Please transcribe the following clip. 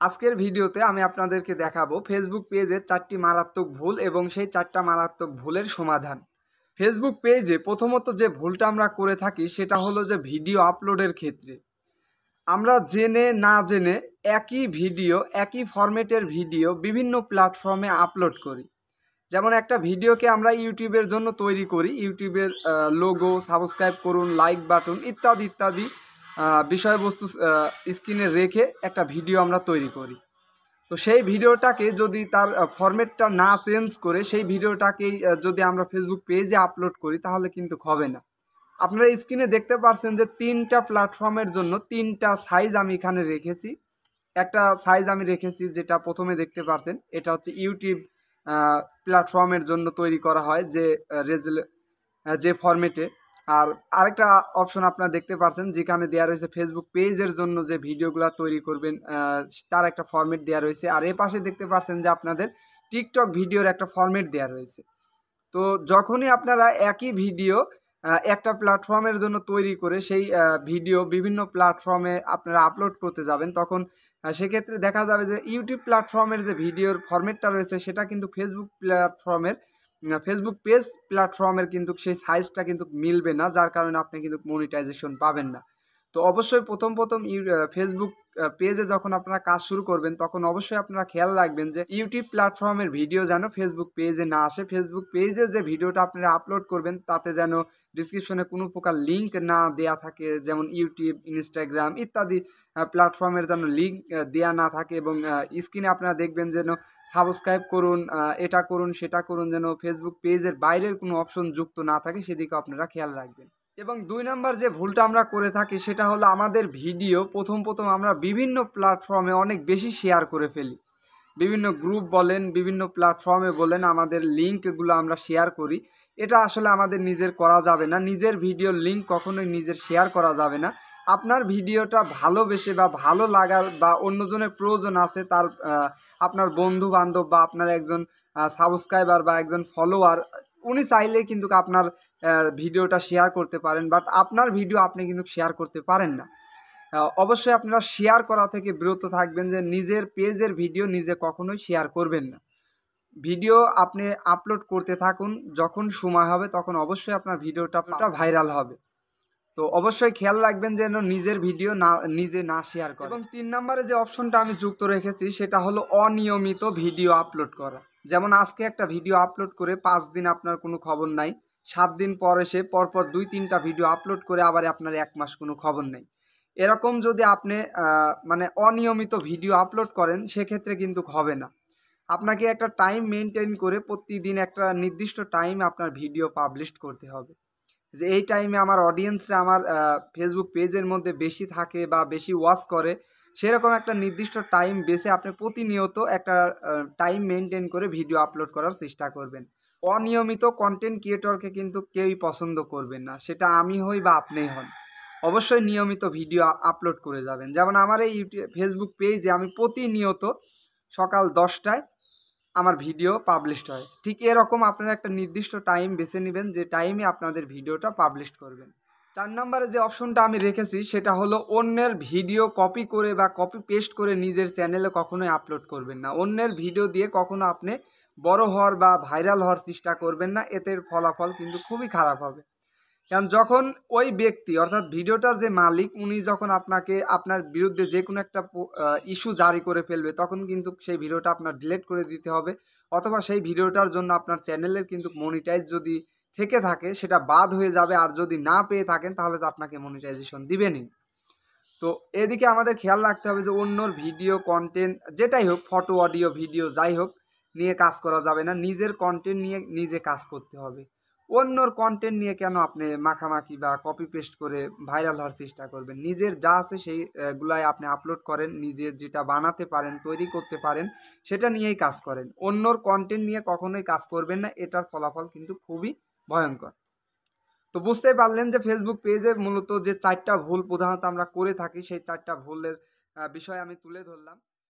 আজকের ভিডিওতে আমি আপনাদেরকে দেখাবো ফেসবুক পেজের 4টি মারাত্মক ভুল এবং সেই 4টা মারাত্মক ভুলের সমাধান। ফেসবুক পেজে প্রথমত যে ভুলটা আমরা করে থাকি সেটা হলো যে ভিডিও আপলোডের ক্ষেত্রে আমরা জেনে না জেনে একই ভিডিও একই ফরম্যাটের ভিডিও বিভিন্ন প্ল্যাটফর্মে আপলোড করি। যেমন একটা ভিডিওকে আমরা ইউটিউবের জন্য তৈরি করি, ইউটিউবের লোগো, সাবস্ক্রাইব করুন, লাইক বাটন ইত্যাদি ইত্যাদি বিষয়বস্তু স্ক্রিনে রেখে একটা ভিডিও আমরা তৈরি করি। তো সেই ভিডিওটাকে যদি তার ফরম্যাটটা না চেঞ্জ করে সেই ভিডিওটাকেই যদি আমরা ফেসবুক পেজে আপলোড করি তাহলে কিন্তু হবে না। আপনারা স্ক্রিনে দেখতে পাচ্ছেন যে 3টা প্ল্যাটফর্মের জন্য 3টা সাইজ আমি এখানে রেখেছি। একটা সাইজ আমি রেখেছি যেটা প্রথমে দেখতে পাচ্ছেন, এটা হচ্ছে ইউটিউব প্ল্যাটফর্মের জন্য তৈরি করা হয় যে ফরম্যাটে। আর আরেকটা অপশন আপনারা দেখতে পাচ্ছেন যেখানে দেওয়া রয়েছে ফেসবুক পেজের জন্য যে ভিডিওগুলো তৈরি করবেন তার একটা ফরম্যাট দেওয়া রয়েছে। আর এর পাশে দেখতে পাচ্ছেন যে আপনাদের টিকটক ভিডিওর একটা ফরম্যাট দেওয়া রয়েছে। তো যখনই আপনারা একই ভিডিও একটা প্ল্যাটফর্মের জন্য তৈরি করে সেই ভিডিও বিভিন্ন প্ল্যাটফর্মে আপনারা আপলোড করতে যাবেন, তখন সেক্ষেত্রে দেখা যাবে যে ইউটিউব প্ল্যাটফর্মের যে ভিডিওর ফরম্যাটটা রয়েছে সেটা কিন্তু ফেসবুক পেজ প্ল্যাটফর্মের কিন্তু সেই সাইজটা কিন্তু মিলবে না, যার কারণে আপনি কিন্তু মনিটাইজেশন পাবেন না। তো অবশ্যই প্রথম ফেসবুক পেজে যখন আপনারা কাজ শুরু করবেন তখন অবশ্যই আপনারা খেয়াল রাখবেন যে ইউটিউব প্ল্যাটফর্মের ভিডিও যেন ফেসবুক পেজে না আসে। ফেসবুক পেজে যে ভিডিওটা আপনারা আপলোড করবেন তাতে যেন ডিসক্রিপশনে কোনো প্রকার লিঙ্ক না দেয়া থাকে, যেমন ইউটিউব, ইনস্টাগ্রাম ইত্যাদি প্ল্যাটফর্মের যেন লিঙ্ক দেয়া না থাকে। এবং স্ক্রিনে আপনারা দেখবেন যেন সাবস্ক্রাইব করুন, এটা করুন, সেটা করুন, যেন ফেসবুক পেজের বাইরের কোনো অপশন যুক্ত না থাকে, সেদিকে আপনারা খেয়াল রাখবেন। এবং 2 নাম্বার যে ভুলটা আমরা করে থাকি সেটা হলো আমাদের ভিডিও প্রথম আমরা বিভিন্ন প্ল্যাটফর্মে অনেক বেশি শেয়ার করে ফেলি। বিভিন্ন গ্রুপ বলেন, বিভিন্ন প্ল্যাটফর্মে বলেন, আমাদের লিঙ্কগুলো আমরা শেয়ার করি। এটা আসলে আমাদের নিজের করা যাবে না। নিজের ভিডিওর লিঙ্ক কখনোই নিজের শেয়ার করা যাবে না। আপনার ভিডিওটা ভালোবেসে বা ভালো লাগার বা অন্যজনের প্রয়োজন আছে, তার আপনার বন্ধু বান্ধব বা আপনার একজন সাবস্ক্রাইবার বা একজন ফলোয়ার, উনি চাইলে কিন্তু আপনার ভিডিওটা শেয়ার করতে পারেন, বাট আপনার ভিডিও আপনি কিন্তু শেয়ার করতে পারেন না। অবশ্যই আপনারা শেয়ার করা থেকে বিরত থাকবেন, যে নিজের পেজের ভিডিও নিজে কখনোই শেয়ার করবেন না। ভিডিও আপনি আপলোড করতে থাকুন, যখন সময় হবে তখন অবশ্যই আপনার ভিডিওটা ভাইরাল হবে। তো অবশ্যই খেয়াল রাখবেন যেন নিজের ভিডিও নিজে না শেয়ার করেন। এবং 3 নম্বরে যে অপশনটা আমি যুক্ত রেখেছি সেটা হলো অনিয়মিত ভিডিও আপলোড করা। যেমন আজকে একটা ভিডিও আপলোড করে 5 দিন আপনার কোনো খবর নাই, 7 দিন পর এসে পরপর 2-3টা ভিডিও আপলোড করে আবার আপনার 1 মাস কোনো খবর নেই। এরকম যদি আপনি মানে অনিয়মিত ভিডিও আপলোড করেন সেক্ষেত্রে কিন্তু হবে না। আপনাকে একটা টাইম মেনটেন করে প্রতিদিন একটা নির্দিষ্ট টাইম আপনার ভিডিও পাবলিশ করতে হবে, যে এই টাইমে আমার অডিয়েন্সরা আমার ফেসবুক পেজের মধ্যে বেশি থাকে বা বেশি ওয়াচ করে। সেরকম একটা নির্দিষ্ট টাইম বেছে আপনি প্রতিনিয়ত একটা টাইম মেনটেন করে ভিডিও আপলোড করার চেষ্টা করবেন। অনিয়মিত কন্টেন্ট ক্রিয়েটরকে কিন্তু কেউই পছন্দ করবেন না, সেটা আমি হই বা আপনিই হন। অবশ্যই নিয়মিত ভিডিও আপলোড করে যাবেন। যেমন আমার এই ফেসবুক পেজে আমি প্রতিনিয়ত সকাল 10টায় আমার ভিডিও পাবলিশড হয়। ঠিক এরকম আপনারা একটা নির্দিষ্ট টাইম বেছে নেবেন, যে টাইমে আপনাদের ভিডিওটা পাবলিশ করবেন। 4 নম্বরে যে অপশনটা আমি রেখেছি সেটা হলো অন্যের ভিডিও কপি করে বা কপি পেস্ট করে নিজের চ্যানেলে কখনোই আপলোড করবেন না। অন্যের ভিডিও দিয়ে কখনো আপনি বড় হওয়ার বা ভাইরাল হওয়ার চেষ্টা করবেন না, এতে ফলাফল কিন্তু খুবই খারাপ হবে। কারণ যখন ওই ব্যক্তি অর্থাৎ ভিডিওটার যে মালিক উনি যখন আপনার বিরুদ্ধে যে কোনো একটা ইস্যু জারি করে ফেলবে, তখন কিন্তু সেই ভিডিওটা আপনার ডিলিট করে দিতে হবে, অথবা সেই ভিডিওটার জন্য আপনার চ্যানেলের কিন্তু মনিটাইজ যদি থেকে থাকে সেটা বাদ হয়ে যাবে। আর যদি না পেয়ে থাকেন তাহলে তো আপনাকে মনিটাইজেশন দিবেনই। তো এদিকে আমাদের খেয়াল রাখতে হবে যে অন্যর ভিডিও কন্টেন্ট যেটাই হোক, ফটো, অডিও, ভিডিও যাই হোক, নিয়ে কাজ করা যাবে না। নিজের কন্টেন্ট নিয়ে নিজে কাজ করতে হবে। অন্যর কন্টেন্ট নিয়ে কেন আপনি মাখামাখি বা কপি পেস্ট করে ভাইরাল হওয়ার চেষ্টা করবেন? নিজের যা আছে সেই গুলাই আপনি আপলোড করেন, নিজে যেটা বানাতে পারেন, তৈরি করতে পারেন, সেটা নিয়েই কাজ করেন। অন্যর কন্টেন্ট নিয়ে কখনোই কাজ করবেন না, এটার ফলাফল কিন্তু খুবই ভয়ঙ্কর। তো বুঝতেই পারলেন যে ফেসবুক পেজে মূলত যে 4টা ভুল প্রধানত আমরা করে থাকি, সেই 4টা ভুলের বিষয় আমি তুলে ধরলাম।